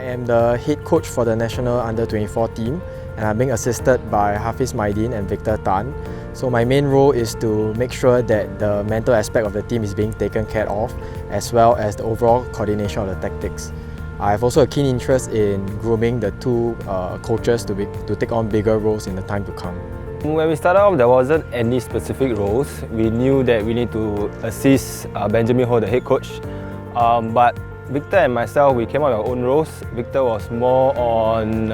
am the head coach for the national under-24 team, and I'm being assisted by Maideen and Victor Tan. So my main role is to make sure that the mental aspect of the team is being taken care of, as well as the overall coordination of the tactics. I have also a keen interest in grooming the two coaches to take on bigger roles in the time to come. When we started off, there wasn't any specific roles. We knew that we need to assist Benjamin Ho, the head coach. But Victor and myself, we came up with our own roles. Victor was more on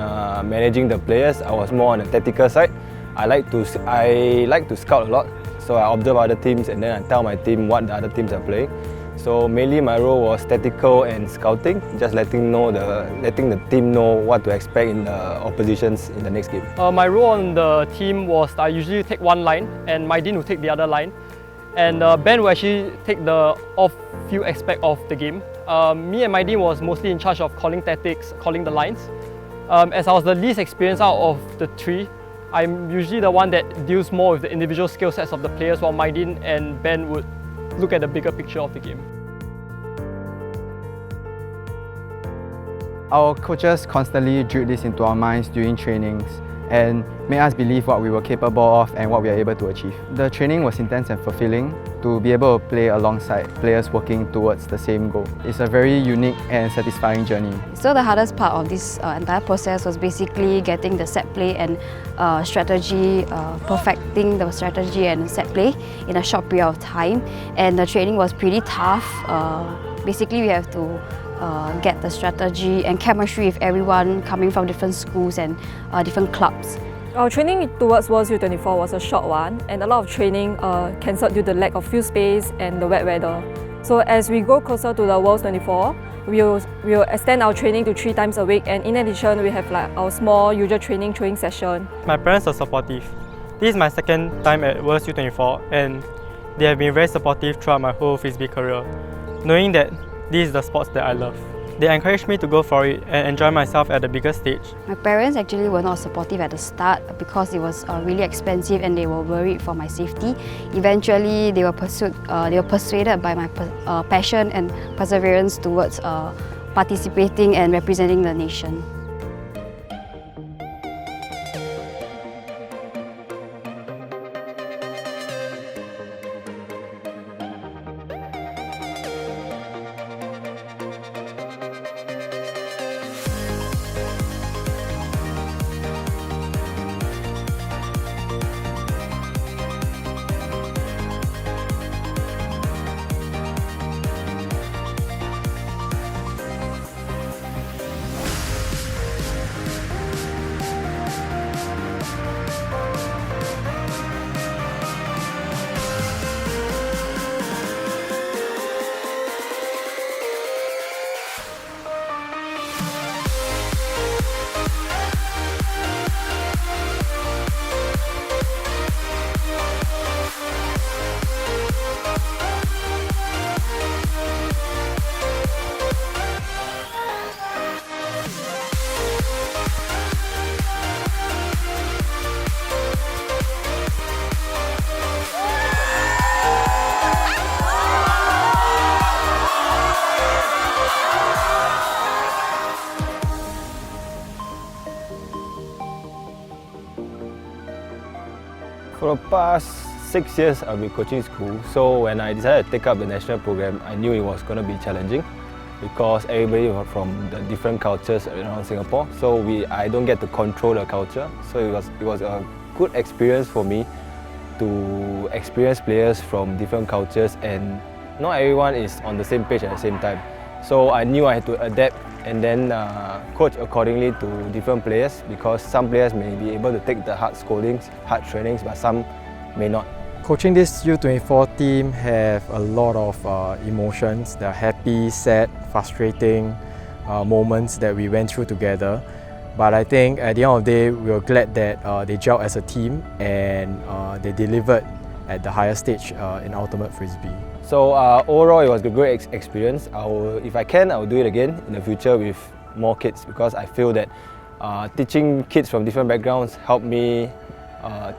managing the players. I was more on the tactical side. I like to scout a lot, so I observe other teams and then I tell my team what the other teams are playing. So mainly my role was tactical and scouting, just letting the team know what to expect in the oppositions in the next game. My role on the team was I usually take one line and Maideen will take the other line. And Ben will actually take the off-field aspect of the game. Me and Maideen was mostly in charge of calling tactics, calling the lines. As I was the least experienced out of the three, I'm usually the one that deals more with the individual skill sets of the players, while Maideen and Ben would look at the bigger picture of the game. Our coaches constantly drilled this into our minds during trainings and made us believe what we were capable of and what we are able to achieve. The training was intense and fulfilling to be able to play alongside players working towards the same goal. It's a very unique and satisfying journey. So the hardest part of this entire process was basically getting the set play and strategy, perfecting the strategy and set play in a short period of time. And the training was pretty tough. Basically we have to get the strategy and chemistry with everyone coming from different schools and different clubs. Our training towards Worlds U24 was a short one, and a lot of training cancelled due to the lack of field space and the wet weather. So as we go closer to the Worlds 24, we'll extend our training to 3 times a week, and in addition we have like our small usual training throwing session. My parents are supportive. This is my second time at Worlds U24 and they have been very supportive throughout my whole Frisbee career, knowing that this is the sports that I love. They encouraged me to go for it and enjoy myself at the bigger stage. My parents actually were not supportive at the start because it was really expensive and they were worried for my safety. Eventually, they were persuaded by my passion and perseverance towards participating and representing the nation. For the past 6 years, I've been coaching school. So when I decided to take up the national program, I knew it was going to be challenging because everybody was from the different cultures around Singapore. So I don't get to control the culture. So it was a good experience for me to experience players from different cultures, and not everyone is on the same page at the same time. So I knew I had to adapt and then coach accordingly to different players, because some players may be able to take the hard scoldings, hard trainings, but some may not. Coaching this U24 team have a lot of emotions. There are happy, sad, frustrating moments that we went through together. But I think at the end of the day, we were glad that they gelled as a team and they delivered at the higher stage in Ultimate Frisbee. So overall, it was a great experience. If I can, I will do it again in the future with more kids, because I feel that teaching kids from different backgrounds helped me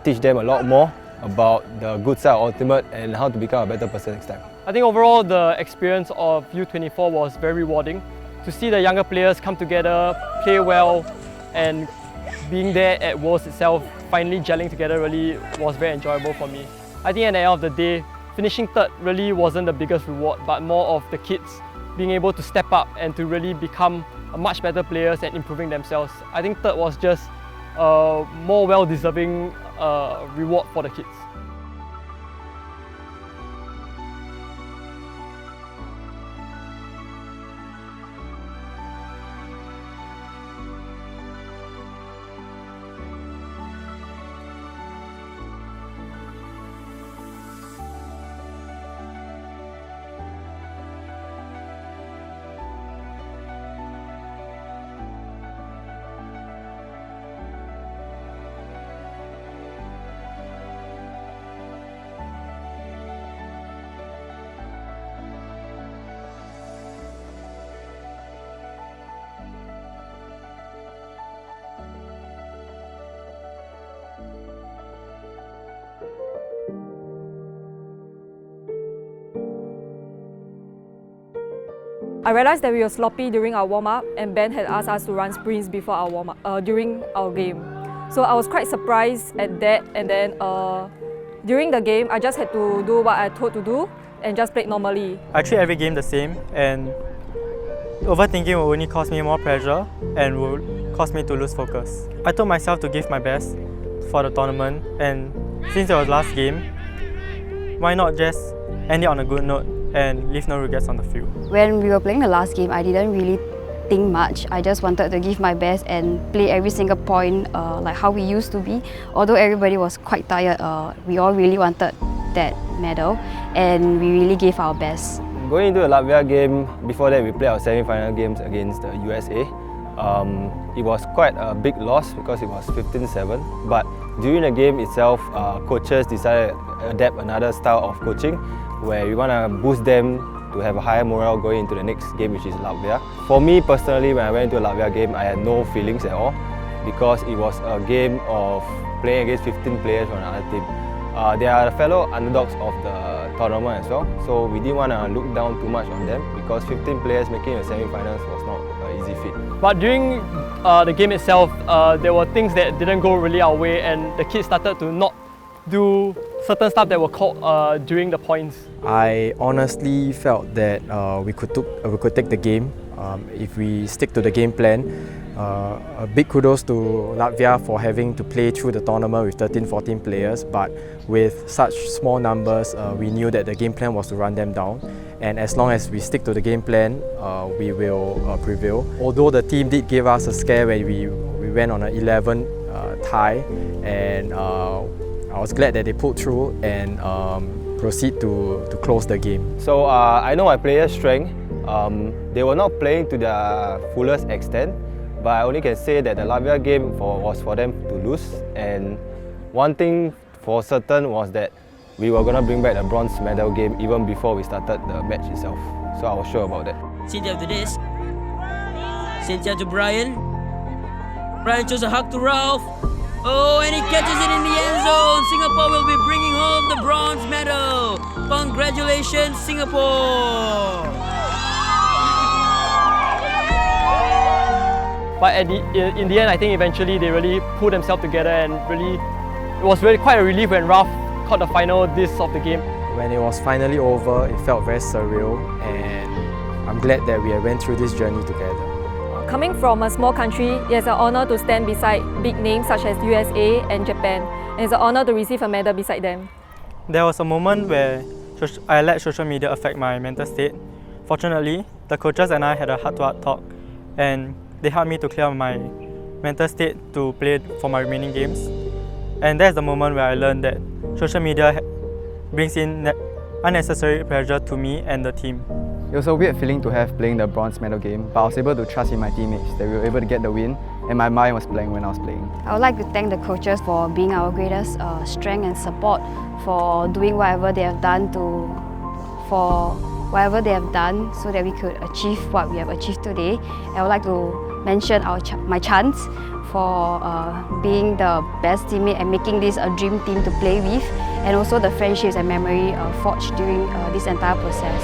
teach them a lot more about the good side of Ultimate and how to become a better person next time. I think overall the experience of U24 was very rewarding. to see the younger players come together, play well, and being there at Worlds itself, finally gelling together really was very enjoyable for me. I think at the end of the day, finishing third really wasn't the biggest reward, but more of the kids being able to step up and to really become much better players and improving themselves. I think third was just a more well-deserving reward for the kids. I realized that we were sloppy during our warm-up, and Ben had asked us to run sprints before our warm-up during our game. So I was quite surprised at that, and then during the game I just had to do what I told to do and just play normally. I treat every game the same, and overthinking will only cause me more pressure and will cause me to lose focus. I told myself to give my best for the tournament, and since it was last game, why not just end it on a good note and leave no regrets on the field. When we were playing the last game, I didn't really think much. I just wanted to give my best and play every single point like how we used to be. Although everybody was quite tired, we all really wanted that medal and we really gave our best. Going into the Latvia game, before that we played our semi-final games against the USA. It was quite a big loss because it was 15-7. But during the game itself, coaches decided to adapt another style of coaching where we want to boost them to have a higher morale going into the next game, which is Latvia. For me personally, when I went into a Latvia game, I had no feelings at all because it was a game of playing against 15 players from another team. They are fellow underdogs of the tournament as well, so we didn't want to look down too much on them because 15 players making the semi-finals was not an easy feat. But during the game itself, there were things that didn't go really our way, and the kids started to not do certain stuff that were called during the points. I honestly felt that we could take the game if we stick to the game plan. A big kudos to Latvia for having to play through the tournament with 13-14 players, but with such small numbers, we knew that the game plan was to run them down. And as long as we stick to the game plan, we will prevail. Although the team did give us a scare when we went on an 11 tie, and I was glad that they pulled through and proceed to close the game. So I know my players' strength. They were not playing to their fullest extent, but I only can say that the Latvia game was for them to lose. And one thing for certain was that we were going to bring back the bronze medal game even before we started the match itself. So I was sure about that. Cynthia to this. Cynthia to Brian. Brian shows a hug to Ralph. Oh, and he catches it in the end zone. Singapore will be bringing home the bronze medal. Congratulations, Singapore! But in the end, I think eventually they really pulled themselves together, and really, it was really quite a relief when Ralph caught the final disc of the game. When it was finally over, it felt very surreal, and I'm glad that we went through this journey together. Coming from a small country, it's an honour to stand beside big names such as USA and Japan, and it's an honour to receive a medal beside them. There was a moment where I let social media affect my mental state. Fortunately, the coaches and I had a heart-to-heart talk, and they helped me to clear my mental state to play for my remaining games. And that's the moment where I learned that social media brings in unnecessary pressure to me and the team. It was a weird feeling to have playing the bronze medal game, but I was able to trust in my teammates that we were able to get the win, and my mind was blank when I was playing. I would like to thank the coaches for being our greatest strength and support, for doing whatever they have done so that we could achieve what we have achieved today. I would like to mention my chance for being the best teammate and making this a dream team to play with, and also the friendships and memory forged during this entire process.